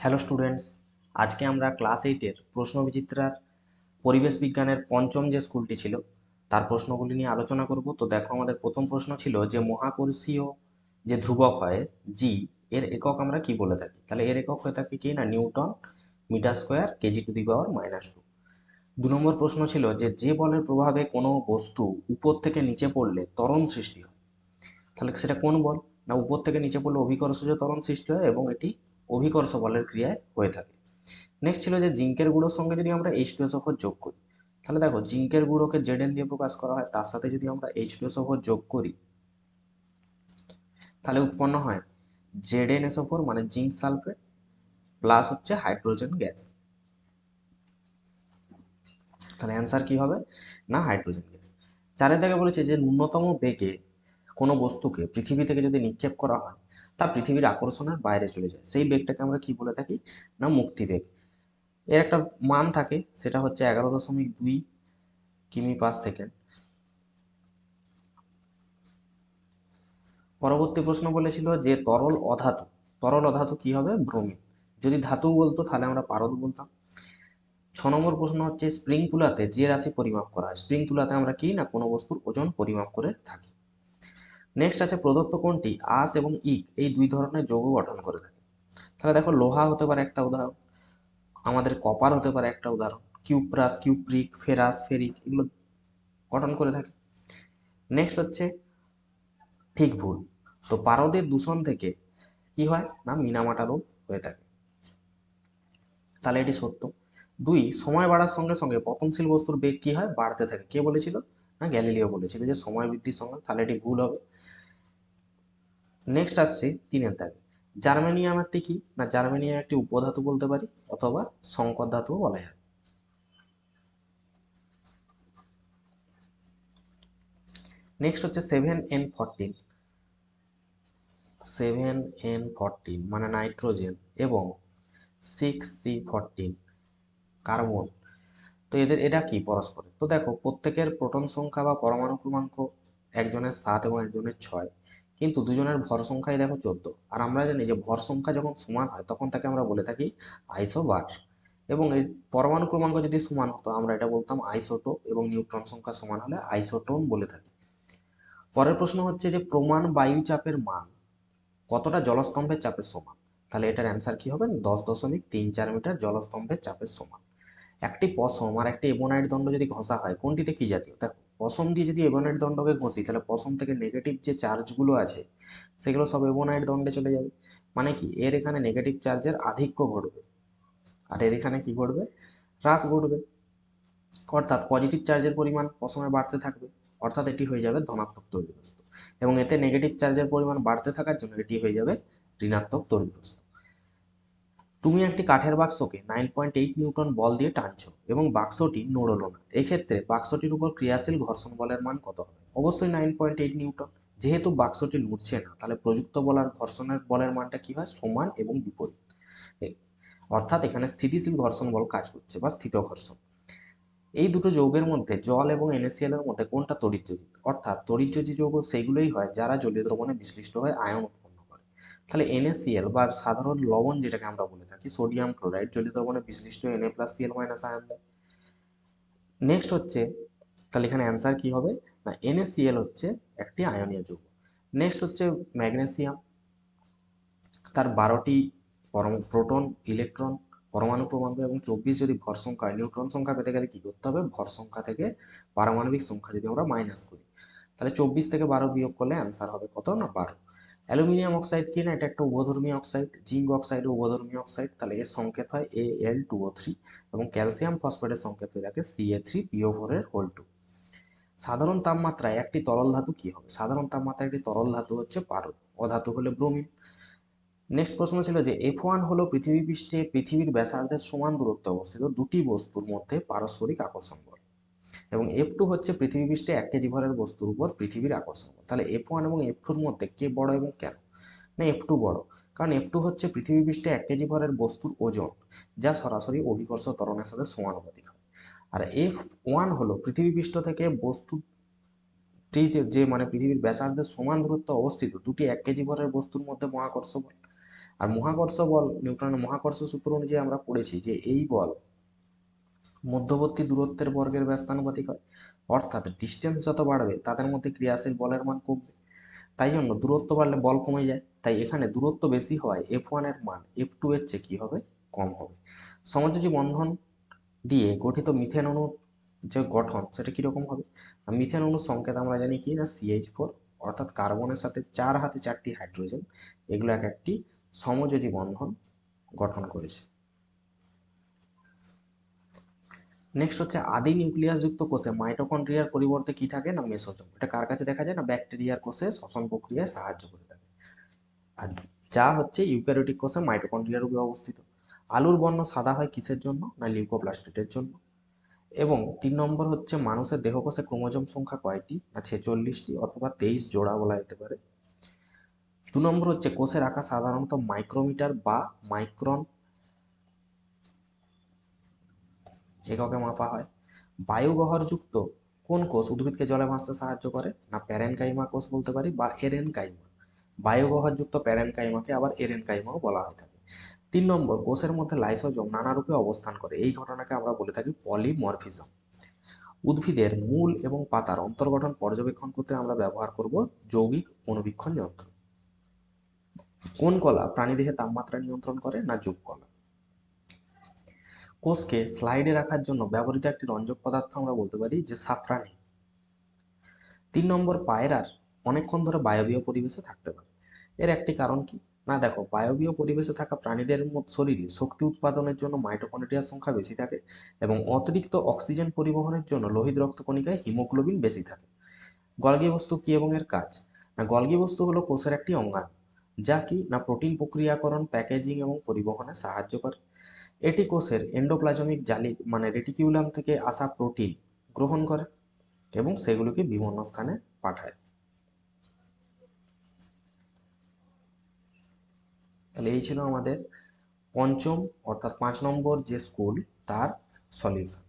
Hello students, আজকে আমরা class 8-এর প্রশ্নবিচিত্রার পরিবেশ বিজ্ঞানের পঞ্চম যে স্কুলটি ছিল তার প্রশ্নগুলি নিয়ে আলোচনা করব। তো দেখো, আমাদের প্রথম প্রশ্ন ছিল যে মহাকর্ষীয় যে ধ্রুবক হয় জি, এর একক আমরা কি বলে থাকি। তাহলে এর একক হয়ে থাকে কি না, Newton metre square KG to the power -2। 2 number প্রশ্ন ছিল যে বলের প্রভাবে কোনো বস্তু উপর থেকে নিচে পড়লে ত্বরণ সৃষ্টি হয়। তাহলে সেটা কোন বল? না, উপর থেকে নিচে পড়লে অভিকর্ষজ ত্বরণ সৃষ্টি হয় এবং এটি অভিকর্ষ বলের ক্রিয়ায় হয়ে থাকে। নেক্সট ছিল যে জিঙ্কের গুঁড়োর সঙ্গে যদি আমরা H2SO4 যোগ করি, তাহলে দেখো জিঙ্কের গুঁড়োকে Zn দিয়ে প্রকাশ করা হয়, তার সাথে যদি আমরা H2SO4 যোগ করি তাহলে উৎপন্ন হয় ZnSO4 মানে জিঙ্ক সালফেট প্লাস হচ্ছে হাইড্রোজেন গ্যাস। তাহলে অ্যান্সার কি হবে না, হাইড্রোজেন গ্যাস। 4-এর দাগে বলেছে যে ন্যূনতম বেগে কোনো বস্তুকে পৃথিবী থেকে যদি নিক্ষেপ করা হয় তা পৃথিবীর আকর্ষণের বাইরে চলে যায়, সেই বেগটাকে আমরা কি বলে থাকি না, মুক্তিবেগ। এর একটা মান থাকে, সেটা হচ্ছে 11.2 কিমি পার সেকেন্ড। পরবর্তী প্রশ্ন বলেছিল যে তরল অধাতু কি হবে, ব্রোমিন। যদি ধাতু বলতো তাহলে আমরা পারদ বলতাম। 6 নম্বর প্রশ্ন হচ্ছে স্প্রিং তুলাতে যে রাশি পরিমাপ করা হয়। স্প্রিং তুলাতে আমরা কি না, কোনো বস্তুর ওজন পরিমাপ করে থাকি। নেক্সট আছে প্রদত্ত কোনটি আঁশ এবং ইক এই দুই ধরনের যৌগ গঠন করে থাকে। তাহলে দেখো, লোহা হতে পারে একটা উদাহরণ, আমাদের কপার হতে পারে একটা উদাহরণ, কিউপ্রাস কিউপ্রিক ফেরাস ফেরিক এগুলো গঠন করে থাকে। নেক্সট হচ্ছে ঠিক ভুল। তো পারদের দূষণ থেকে কি হয় না, মিনামাটা রোগ হয়ে থাকে, তাহলে এটি সত্য। 2, সময় বাড়ার সঙ্গে সঙ্গে পতনশীল বস্তুর বেগ কি হয়, বাড়তে থাকে। কে বলেছিল না, গ্যালিলিও বলেছিল যে সময় বৃদ্ধির সঙ্গে, তাহলে এটি ভুল হবে। নেক্সট আসছে 3-এর দাগে, জার্মেনিয়াম একটি কি না, জার্মেনিয়াম একটি উপধাতু বলতে পারি অথবা সংকর ধাতুও বলা হয়। নেক্সট হচ্ছে 7n14, 7n14 মানে নাইট্রোজেন এবং 6c14 কার্বন। তো এটা কি পরস্পরের? তো দেখো, প্রত্যেকের প্রোটন সংখ্যা বা পরমাণু ক্রমাঙ্ক একজনের 7 এবং একজনের 6, কিন্তু দুজনের ভর সংখ্যাই দেখো 14। আর আমরা জানি যে ভর সংখ্যা যখন সমান হয় তখন তাকে আমরা বলে থাকি আইসোবার, এবং এই পরমাণু ক্রমাঙ্ক যদি সমান হতো আমরা এটা বলতাম আইসোটোপ, এবং নিউট্রন সংখ্যা সমান হলে আইসোটোন বলে থাকি। পরের প্রশ্ন হচ্ছে যে প্রমাণ বায়ু চাপের মান কতটা জলস্তম্ভের চাপের সমান। তাহলে এটার অ্যান্সার কি হবে, 10.34 মিটার জলস্তম্ভের চাপের সমান। একটি পশম আর একটি এবনাইট দণ্ড যদি ঘষা হয়, কোনটিতে কি জাতীয়? দেখো, পশম দিয়ে যদি এবনাইট দণ্ডকে ঘষি তাহলে পশম থেকে নেগেটিভ যে চার্জগুলো আছে সেগুলো সব এবনাইট দণ্ডে চলে যাবে। মানে কি, এর এখানে নেগেটিভ চার্জের আধিক্য ঘটবে আর এর এখানে কি ঘটবে, হ্রাস ঘটবে। অর্থাৎ পজিটিভ চার্জের পরিমাণ পশমে বাড়তে থাকবে, অর্থাৎ এটি হয়ে যাবে ধনাত্মক তড়িৎ। এবং এতে নেগেটিভ চার্জের পরিমাণ বাড়তে থাকার জন্য এটি হয়ে যাবে ঋণাত্মক তড়িৎ। তুমি একটি কাঠের বাক্সকে 9.8 নিউটন বল দিয়ে টানছো এবং বাক্সটি নড়লো না, এক্ষেত্রে বাক্সটির উপর ক্রিয়াশীল ঘর্ষণ বলের মান কত হবে? অবশ্যই 9.8 নিউটন। যেহেতু বাক্সটি নড়ছে না, তাহলে প্রযুক্ত বল আর ঘর্ষণের বলের মানটা কি হয়, সমান এবং বিপরীত। অর্থাৎ এখানে স্থিতিশীল ঘর্ষণ বল কাজ করছে বা স্থিত ঘর্ষণ। এই দুটো যৌগের মধ্যে জল এবং NaCl এর মধ্যে কোনটা তড়িৎযোজী? অর্থাৎ তড়িৎযোজী যৌগ সেইগুলোই হয় যারা জলীয় দ্রবণে বিশ্লিষ্ট হয়ে আয়ন উৎপন্ন করে। তাহলে NaCl বা সাধারণ লবণ যেটাকে আমরা বলে থাকি সোডিয়াম ক্লোরাইড, জলীয় দ্রবণে বিশ্লিষ্ট Na+Cl- আয়ন দেয়। নেক্সট হচ্ছে, তাহলে এখানে অ্যান্সার কি হবে না, NaCl হচ্ছে একটি আয়নীয় যৌগ। নেক্সট হচ্ছে ম্যাগনেসিয়াম, তার 12টি প্রোটন ইলেকট্রন পরমাণু ক্রমাঙ্ক এবং 24 যদি ভর সংখ্যা হয়, নিউট্রন সংখ্যা পেতে গেলে কি করতে হবে, ভর সংখ্যা থেকে পারমাণবিক সংখ্যা যদি আমরা মাইনাস করি, তাহলে 24 থেকে 12 বিয়োগ করলে অ্যান্সার হবে কত না, 12। অ্যালুমিনিয়াম অক্সাইড কি না, এটা একটা উভধর্মী অক্সাইড, জিঙ্ক অক্সাইড উভধর্মী অক্সাইড, তাহলে এর সংকেত হয় Al2O3 এবং ক্যালসিয়াম ফসফেটের সংকেত হয়ে থাকে Ca3PO4 এর হোল 2। সাধারণ তাপমাত্রায় একটি তরল ধাতু কি হবে? সাধারণ তাপমাত্রায় একটি তরল ধাতু হচ্ছে পারদ, অধাতু হলে ব্রোমিন। নেক্সট প্রশ্ন ছিল যে F1 হলো পৃথিবী পৃষ্ঠে পৃথিবীর ব্যাসার্ধের সমান দূরত্বে অবস্থিত দুটি বস্তুর মধ্যে পারস্পরিক আকর্ষণ বল, এবং F2 হচ্ছে পৃথিবী পৃষ্ঠে 1 কেজি ভরের বস্তুর উপর পৃথিবীর আকর্ষণ বল। তাহলে F1 এবং F2 এর মধ্যে কে বড় এবং কেন? না, F2 বড়, কারণ F2 হচ্ছে পৃথিবী পৃষ্ঠে 1 কেজি ভরের বস্তুর ওজন, যা সরাসরি অভিকর্ষ ত্বরণের সাথে সমানুপাতিক হয়। আর F1 হলো পৃথিবী পৃষ্ঠ থেকে বস্তুটিতে যে মানে পৃথিবীর ব্যাসার্ধের সমান দূরত্বে অবস্থিত দুটি 1 কেজি ভরের বস্তুর মধ্যে মহাকর্ষ বল। আর মহাকর্ষ বল, নিউটনের মহাকর্ষ সূত্র অনুযায়ী আমরা পড়েছি যে এই বল মধ্যবর্তী দূরত্বের বর্গের ব্যস্তানুপাতিক হয়, অর্থাৎ ডিস্টেন্স যত বাড়বে তাদের মধ্যে ক্রিয়াশীল বলের মান কমবে। তাই জন্য দূরত্ব বাড়লে বল কমে যায়, তাই এখানে দূরত্ব বেশি হওয়ায় F1 এর মান F2 এর চেয়ে কি হবে, কম হবে। সমযোজী বন্ধন দিয়ে গঠিত মিথেন অণুর যে গঠন সেটা কিরকম হবে, মিথেন অণুর সংকেত আমরা জানি কি না CH4, অর্থাৎ কার্বনের সাথে 4 হাতে 4টি হাইড্রোজেন, এগুলো এক একটি সমযোজী বন্ধন গঠন করেছে। নেক্সট হচ্ছে আদি নিউক্লিয়াস যুক্ত কোষে মাইটোকন্ড্রিয়ার পরিবর্তে কি থাকে না মেসোজোম। এটা কার কাছে দেখা যায় না ব্যাকটেরিয়ার কোষে শ্বসন প্রক্রিয়ায় সাহায্য করে থাকে। আর যা হচ্ছে ইউক্যারিওটিক কোষে মাইটোকন্ড্রিয়া রূপে অবস্থিত। আলুর বর্ণ সাদা হয় কিসের জন্য না লিউকোপ্লাস্টিডের জন্য। এবং 3 নম্বর হচ্ছে মানুষের দেহকোষে ক্রোমোজোম সংখ্যা কয়টি না 46টি অথবা 23 জোড়া বলা যেতে পারে। 2 নম্বর হচ্ছে কোষের আকার সাধারণত মাইক্রোমিটার বা মাইক্রন এককে মাপা হয়। বায়ুবহরযুক্ত কোন কোষ উদ্ভিদকে জলে ভাসতে সাহায্য করে না প্যারেনকাইমা কোষ বলতে পারি বা এরেনকাইমা। বায়ুবহরযুক্ত প্যারেনকাইমাকে আবার এরেনকাইমাও বলা হয়ে থাকে। 3 নম্বর কোষের মধ্যে লাইসোজোম নানা রূপে অবস্থান করে, এই ঘটনাকে আমরা বলে থাকি পলিমরফিজম। উদ্ভিদের মূল এবং পাতার অন্তর্গঠন পর্যবেক্ষণ করতে আমরা ব্যবহার করব যৌগিক অণুবীক্ষণ যন্ত্র। কোন কলা প্রাণীদেহে তাপমাত্রা নিয়ন্ত্রণ করে না যোগ কলা। কোষকে স্লাইডে রাখার জন্য ব্যবহৃত একটি রঞ্জক পদার্থ আমরা বলতে পারি যে সাফরানি। 3 নম্বর পায়রার অনেকক্ষণ ধরে বায়বীয় পরিবেশে থাকতে পারে, এর একটি কারণ কি না দেখো বায়বীয় পরিবেশে থাকা প্রাণীদের শরীরে শক্তি উৎপাদনের জন্য মাইটোকন্ড্রিয়ার সংখ্যা বেশি থাকে এবং অতিরিক্ত অক্সিজেন পরিবহনের জন্য লোহিত রক্তকণিকায় হিমোগ্লোবিন বেশি থাকে। গলগি বস্তু কি এবং এর কাজ না গলগি বস্তু হলো কোষের একটি অঙ্গাণু, যা কি না প্রোটিন প্রক্রিয়াকরণ, প্যাকেজিং এবং পরিবহনে সাহায্য করে। এটি কোষের এন্ডোপ্লাজমিক জালি মানে রেটিকিউলাম থেকে আসা প্রোটিন গ্রহণ করে এবং সেগুলোকে বিভিন্ন স্থানে পাঠায়। তাহলে এই ছিল আমাদের পঞ্চম অর্থাৎ 5 নম্বর যে স্কুল তার সলিউশন।